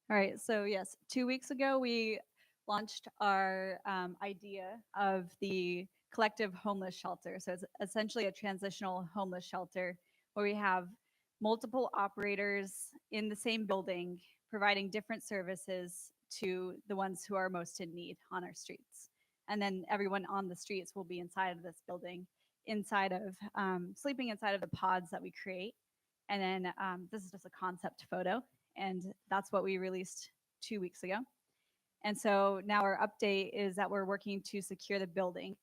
All right. So, yes, 2 weeks ago, we launched our idea of the collective homeless shelter. So, it's essentially a transitional homeless shelter where we have multiple operators in the same building providing different services to the ones who are most in need on our streets. And then everyone on the streets will be inside of this building, inside of sleeping inside of the pods that we create. And then this is just a concept photo, and that's what we released 2 weeks ago. And so now our update is that we're working to secure the building.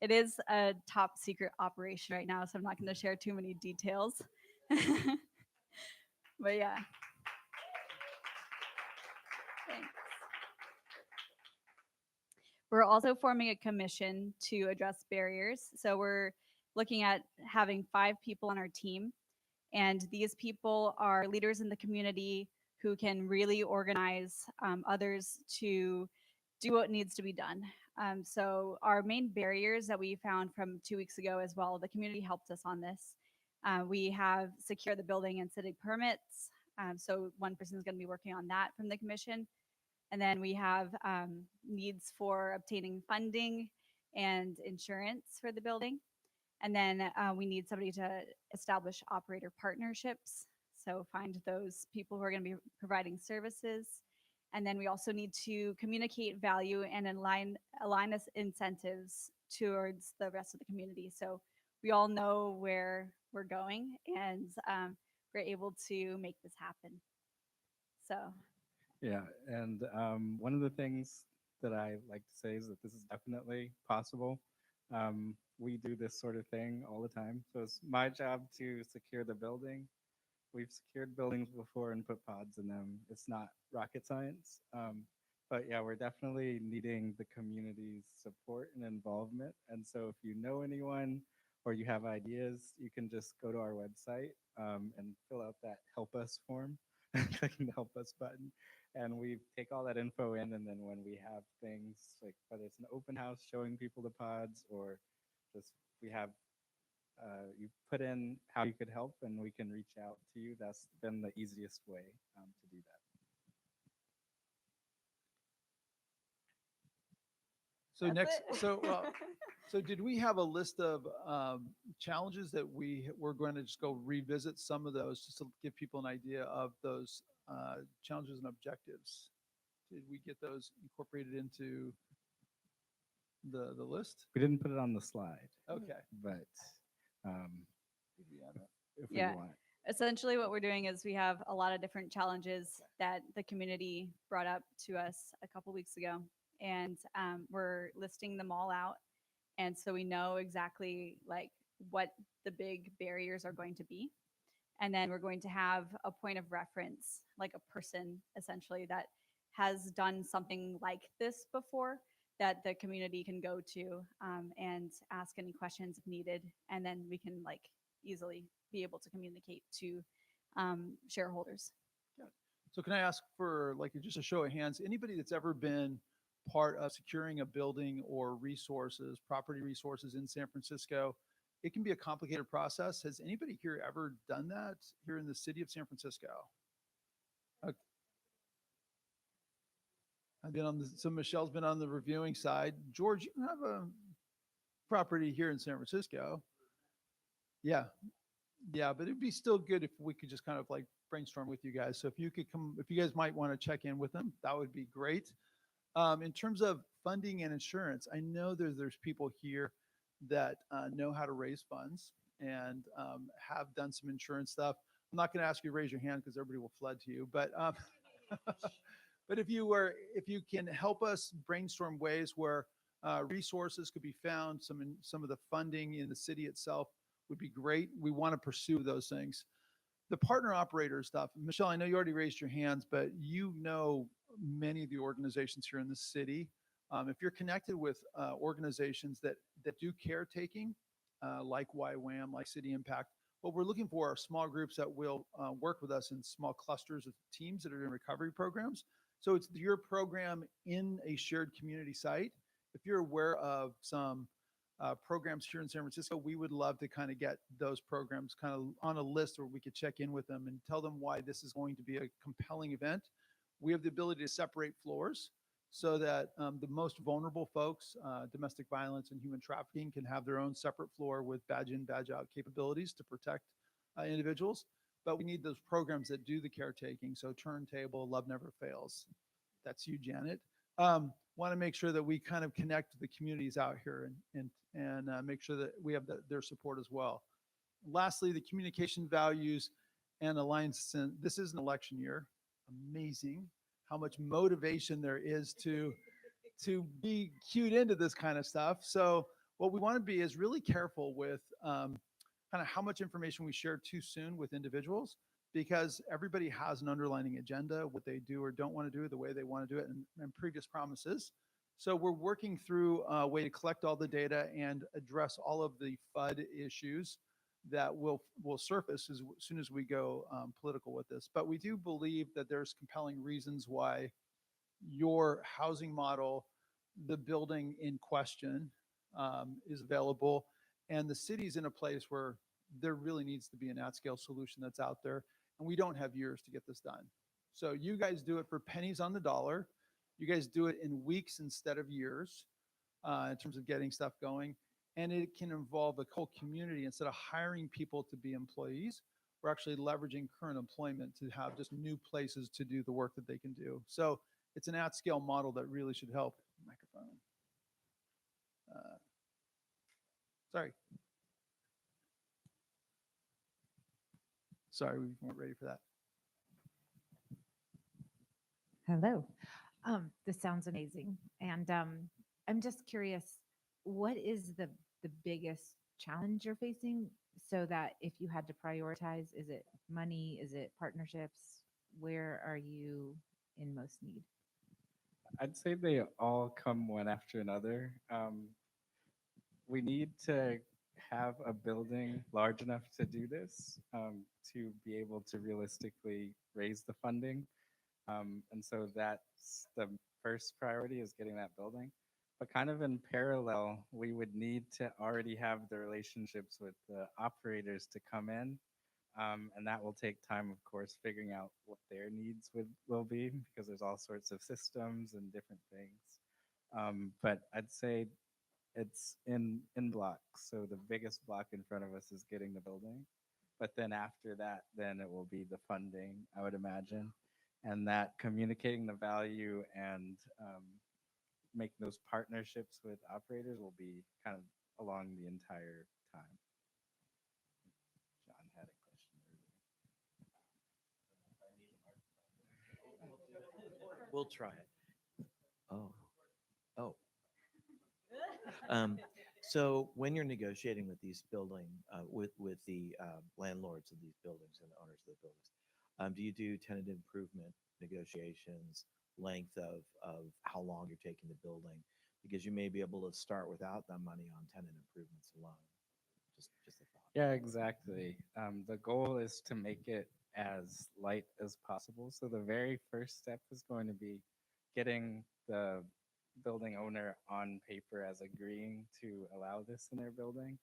It is a top secret operation right now, so I'm not going to share too many details. But yeah, thanks. We're also forming a commission to address barriers. So we're looking at having 5 people on our team. And these people are leaders in the community who can really organize others to do what needs to be done. So, our main barriers that we found from 2 weeks ago as well, the community helped us on this. We have secured the building and city permits. So, one person is going to be working on that from the commission. And then we have needs for obtaining funding and insurance for the building. And then we need somebody to establish operator partnerships. So find those people who are going to be providing services. And then we also need to communicate value and align us incentives towards the rest of the community. So we all know where we're going, and we're able to make this happen. So Yeah, and one of the things that I like to say is that this is definitely possible. We do this sort of thing all the time. So it's my job to secure the building. We've secured buildings before and put pods in them. It's not rocket science. But yeah, we're definitely needing the community's support and involvement. And so if you know anyone or you have ideas, you can just go to our website and fill out that help us form, clicking the help us button. And we take all that info in. And then when we have things like whether it's an open house showing people the pods or just we have you put in how you could help and we can reach out to you. That's been the easiest way to do that. So that's next, it. so did we have a list of challenges that we're going to just go revisit some of those just to give people an idea of those challenges and objectives? Did we get those incorporated into the list? We didn't put it on the slide, Okay. but um, Did we add that? if we Yeah. want. Essentially, what we're doing is we have a lot of different challenges that the community brought up to us a couple weeks ago, and we're listing them all out. And so we know exactly like what the big barriers are going to be. And then we're going to have a point of reference, like a person essentially that has done something like this before that the community can go to and ask any questions if needed. And then we can like easily be able to communicate to shareholders. Got it. So can I ask for like just a show of hands, anybody that's ever been part of securing a building or resources, property resources in San Francisco? It can be a complicated process. Has anybody here ever done that here in the city of San Francisco? Okay. I've been on the, so Michelle's been on the reviewing side. George, you have a property here in San Francisco. Yeah. Yeah, but it'd be still good if we could just kind of like brainstorm with you guys. So if you could come, if you guys might want to check in with them, that would be great. In terms of funding and insurance, I know there's people here that know how to raise funds and have done some insurance stuff. I'm not going to ask you to raise your hand because everybody will flood to you, but but if you can help us brainstorm ways where resources could be found, some of the funding in the city itself would be great. We want to pursue those things. The partner operator stuff, Michelle, I know you already raised your hands, but you know many of the organizations here in the city. If you're connected with organizations that do caretaking, like YWAM, like City Impact, what we're looking for are small groups that will work with us in small clusters of teams that are in recovery programs. So it's your program in a shared community site. If you're aware of some programs here in San Francisco, we would love to kind of get those programs kind of on a list where we could check in with them and tell them why this is going to be a compelling event. We have the ability to separate floors so that the most vulnerable folks, domestic violence and human trafficking, can have their own separate floor with badge in, badge out capabilities to protect individuals. But we need those programs that do the caretaking. So turntable, love never fails. That's you, Janet. Want to make sure that we kind of connect the communities out here and make sure that we have their support as well. Lastly, the communication values and alliance. This is an election year. Amazing how much motivation there is to be cued into this kind of stuff. So what we want to be is really careful with kind of how much information we share too soon with individuals, because everybody has an underlining agenda, what they do or don't want to do, the way they want to do it, and previous promises. So we're working through a way to collect all the data and address all of the FUD issues that will surface as soon as we go political with this. But we do believe that there's compelling reasons why your housing model, the building in question, is available, and the city's in a place where there really needs to be an at-scale solution that's out there, and we don't have years to get this done. So you guys do it for pennies on the dollar. You guys do it in weeks instead of years in terms of getting stuff going. And it can involve the whole community. Instead of hiring people to be employees, we're actually leveraging current employment to have just new places to do the work that they can do. So it's an at-scale model that really should help. Microphone. Sorry. Sorry, we weren't ready for that. Hello. This sounds amazing. And I'm just curious, what is the biggest challenge you're facing, so that if you had to prioritize, is it money? Is it partnerships? Where are you in most need? I'd say they all come one after another. We need to have a building large enough to do this, to be able to realistically raise the funding. And so that's the first priority, is getting that building. But kind of in parallel, we would need to already have the relationships with the operators to come in. And that will take time, of course, figuring out what their needs will be, because there's all sorts of systems and different things. But I'd say it's in blocks. So the biggest block in front of us is getting the building. But then after that, then it will be the funding, I would imagine. And that communicating the value and making those partnerships with operators will be kind of along the entire time. John had a question earlier. We'll try it. Oh. So when you're negotiating with these building, with the landlords of these buildings and the owners of the buildings, do you do tenant improvement negotiations, length of how long you're taking the building? Because you may be able to start without that money on tenant improvements alone. Just a thought. Yeah, exactly. The goal is to make it as light as possible. So the very first step is going to be getting the building owner on paper as agreeing to allow this in their building.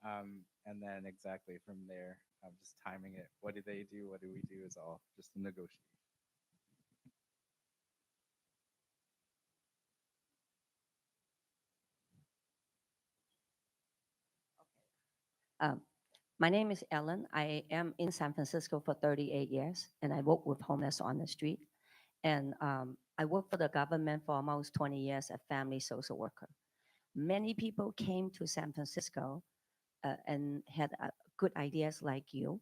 And then exactly from there, just timing it. What do they do? What do we do is all just a negotiation. My name is Ellen. I am in San Francisco for 38 years, and I work with homeless on the street. And I worked for the government for almost 20 years as family social worker. Many people came to San Francisco and had good ideas like you,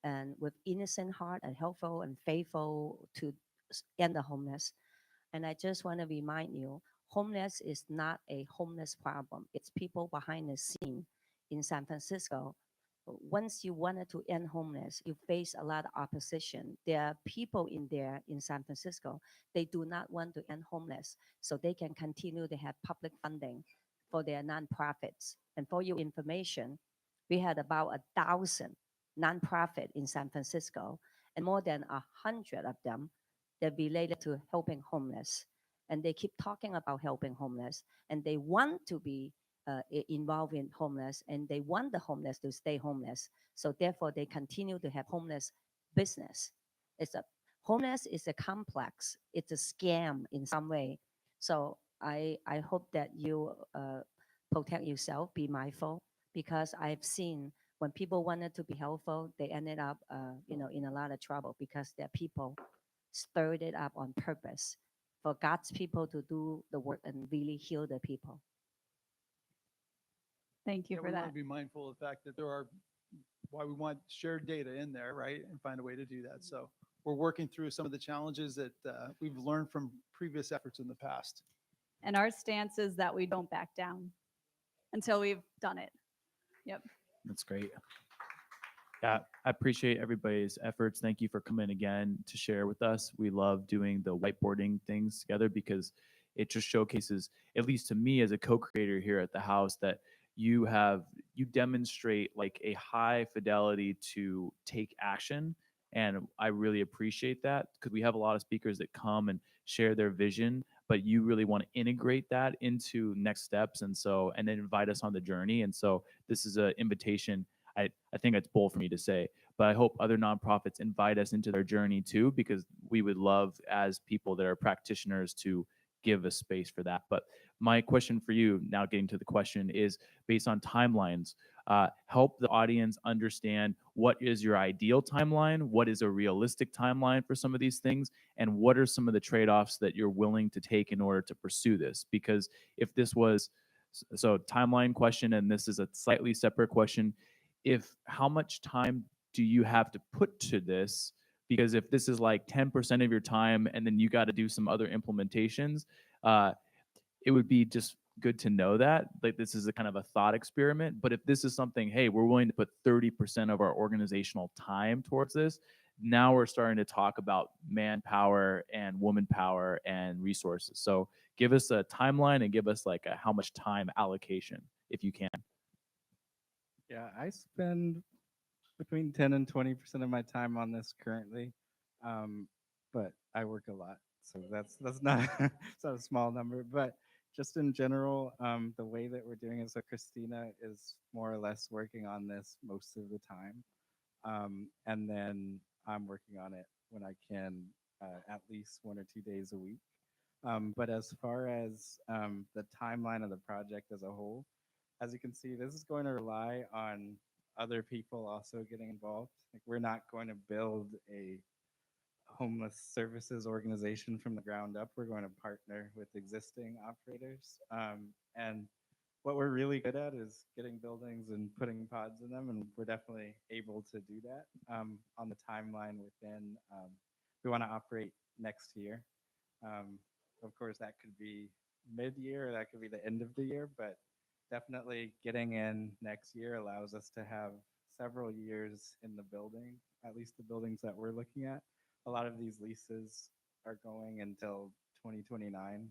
and with innocent heart and helpful and faithful to end the homeless. And I just want to remind you, homeless is not a homeless problem. It's people behind the scene in San Francisco. Once you wanted to end homeless, you face a lot of opposition. There are people in there in San Francisco, they do not want to end homeless, so they can continue to have public funding for their nonprofits. And for your information, we had about 1,000 nonprofits in San Francisco, and more than 100 of them, they're related to helping homeless. And they keep talking about helping homeless, and they want to be involved in homeless, and they want the homeless to stay homeless. So therefore, they continue to have homeless business. It's a Homeless is a complex. It's a scam in some way. So I hope that you protect yourself, be mindful, because I've seen when people wanted to be helpful, they ended up, in a lot of trouble because their people stirred it up on purpose for God's people to do the work and really heal the people. Thank you Yeah, for we want that. to be mindful of the fact that there are, why we want shared data in there, right? And find a way to do that. So we're working through some of the challenges that we've learned from previous efforts in the past. And our stance is that we don't back down until we've done it. Yep. That's great. Yeah, I appreciate everybody's efforts. Thank you for coming again to share with us. We love doing the whiteboarding things together because it just showcases, at least to me as a co-creator here at the house, that you demonstrate like a high fidelity to take action. And I really appreciate that because we have a lot of speakers that come and share their vision, but you really want to integrate that into next steps. And then invite us on the journey. And so this is an invitation. I think it's bold for me to say, but I hope other nonprofits invite us into their journey too, because we would love as people that are practitioners to give a space for that. But my question for you, now getting to the question, is based on timelines. Help the audience understand what is your ideal timeline, what is a realistic timeline for some of these things, and what are some of the trade-offs that you're willing to take in order to pursue this. Because if this was, so timeline question, and this is a slightly separate question, if how much time do you have to put to this? Because if this is like 10% of your time and then you got to do some other implementations, it would be just good to know that. Like this is a kind of a thought experiment. But if this is something, hey, we're willing to put 30% of our organizational time towards this, now we're starting to talk about manpower and woman power and resources. So give us a timeline and give us like a how much time allocation, if you can. Yeah, I spend between 10 and 20% of my time on this currently, but I work a lot, so that's not it's not a small number. But just in general, the way that we're doing it, so Christina is more or less working on this most of the time, and then I'm working on it when I can, at least 1 or 2 days a week. But as far as the timeline of the project as a whole, as you can see, this is going to rely on other people also getting involved. Like we're not going to build a homeless services organization from the ground up. We're going to partner with existing operators. And what we're really good at is getting buildings and putting pods in them, and we're definitely able to do that on the timeline within. We want to operate next year. Of course, that could be mid-year, or that could be the end of the year, but definitely getting in next year allows us to have several years in the building, at least the buildings that we're looking at. A lot of these leases are going until 2029.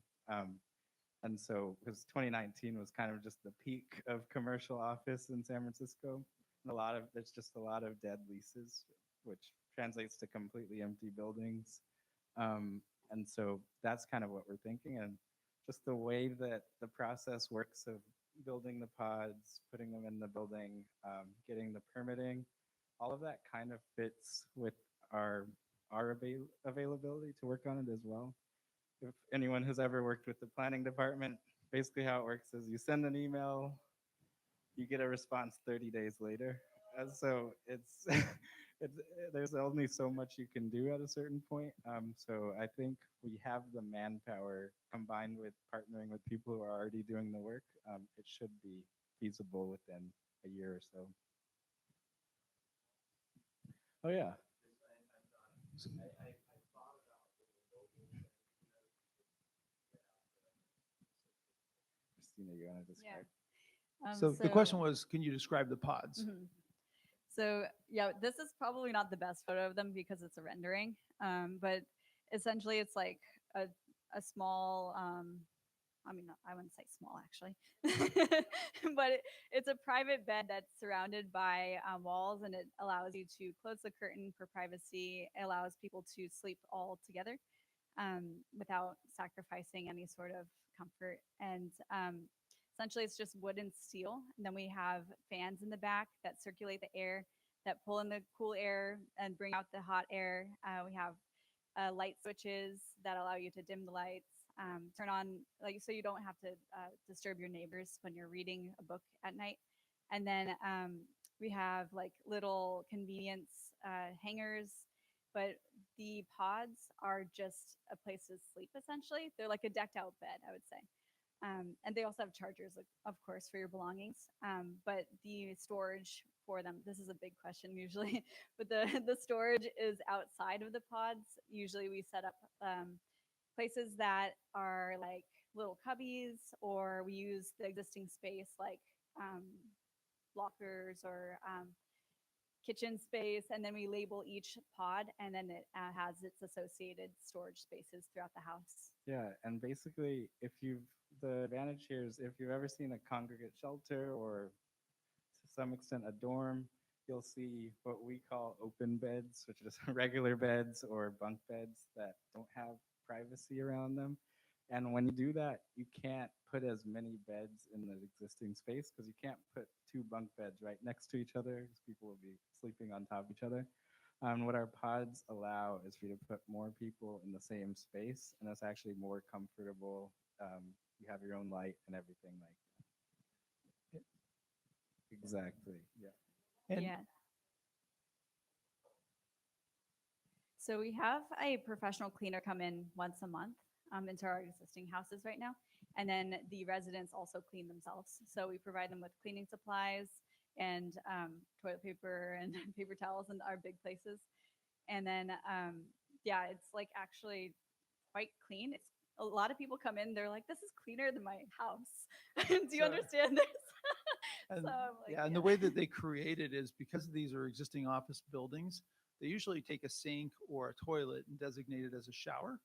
And so, because 2019 was kind of just the peak of commercial office in San Francisco, and there's just a lot of dead leases, which translates to completely empty buildings. And so that's kind of what we're thinking. And just the way that the process works of building the pods, putting them in the building, getting the permitting, all of that kind of fits with our availability to work on it as well. If anyone has ever worked with the planning department, basically how it works is you send an email, you get a response 30 days later. And so there's only so much you can do at a certain point. So I think we have the manpower combined with partnering with people who are already doing the work. It should be feasible within a year or so. Oh yeah. Christina, you want to describe? So the question was, can you describe the pods? Mhm. So yeah, this is probably not the best photo of them because it's a rendering, but essentially it's like a small, I mean, I wouldn't say small actually, but it's a private bed that's surrounded by walls, and it allows you to close the curtain for privacy. It allows people to sleep all together without sacrificing any sort of comfort. And essentially, it's just wood and steel. And then we have fans in the back that circulate the air, that pull in the cool air and bring out the hot air. We have light switches that allow you to dim the lights, turn on, like, so you don't have to disturb your neighbors when you're reading a book at night. And then we have like little convenience hangers, but the pods are just a place to sleep essentially. They're like a decked out bed, I would say. And they also have chargers, of course, for your belongings. But the storage for them, this is a big question usually, but the storage is outside of the pods. Usually we set up places that are like little cubbies, or we use the existing space like lockers or kitchen space, and then we label each pod, and then it has its associated storage spaces throughout the house. Yeah, and basically, the advantage here is if you've ever seen a congregate shelter or to some extent a dorm, you'll see what we call open beds, which is regular beds or bunk beds that don't have privacy around them. And when you do that, you can't put as many beds in the existing space because you can't put two bunk beds right next to each other because people will be sleeping on top of each other. What our pods allow is for you to put more people in the same space, and it's actually more comfortable. You have your own light and everything like that. Exactly. Yeah. And Yeah. So we have a professional cleaner come in once a month into our existing houses right now. And then the residents also clean themselves. So we provide them with cleaning supplies and toilet paper and paper towels in our big places. And then, yeah, it's like actually quite clean. It's a lot of people come in, they're like, this is cleaner than my house. Do you So- understand this? And, So I'm like, yeah, and the way that they create it is because these are existing office buildings, they usually take a sink or a toilet and designate it as a shower.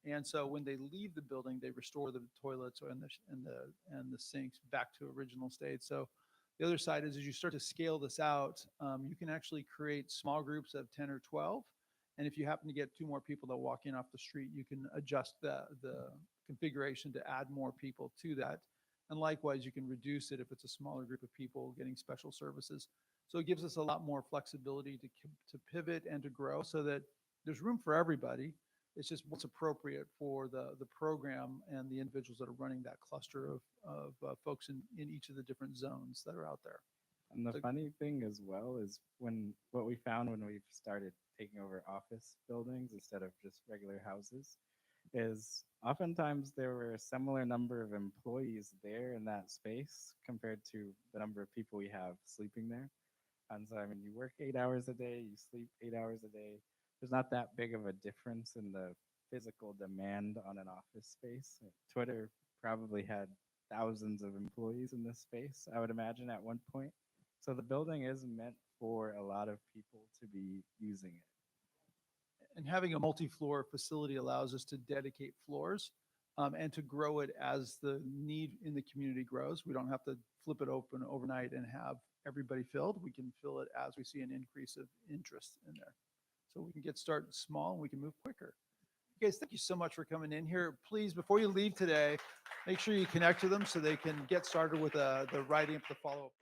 And so when they leave the building, they restore the toilets and the sinks back to original state. So the other side is as you start to scale this out, you can actually create small groups of 10 or 12. And if you happen to get two more people that walk in off the street, you can adjust the configuration to add more people to that. And likewise, you can reduce it if it's a smaller group of people getting special services. So it gives us a lot more flexibility to pivot and to grow so that there's room for everybody. It's just what's appropriate for the program and the individuals that are running that cluster of folks in each of the different zones that are out there. And the So- funny thing as well is what we found when we started taking over office buildings instead of just regular houses is oftentimes there were a similar number of employees there in that space compared to the number of people we have sleeping there. And so, I mean, you work 8 hours a day, you sleep 8 hours a day. There's not that big of a difference in the physical demand on an office space. Twitter probably had thousands of employees in this space, I would imagine, at one point. So the building is meant for a lot of people to be using it. And having a multi-floor facility allows us to dedicate floors and to grow it as the need in the community grows. We don't have to flip it open overnight and have everybody filled. We can fill it as we see an increase of interest in there. So we can get started small and we can move quicker. Guys, thank you so much for coming in here. Please, before you leave today, make sure you connect to them so they can get started with the writing up the follow-up.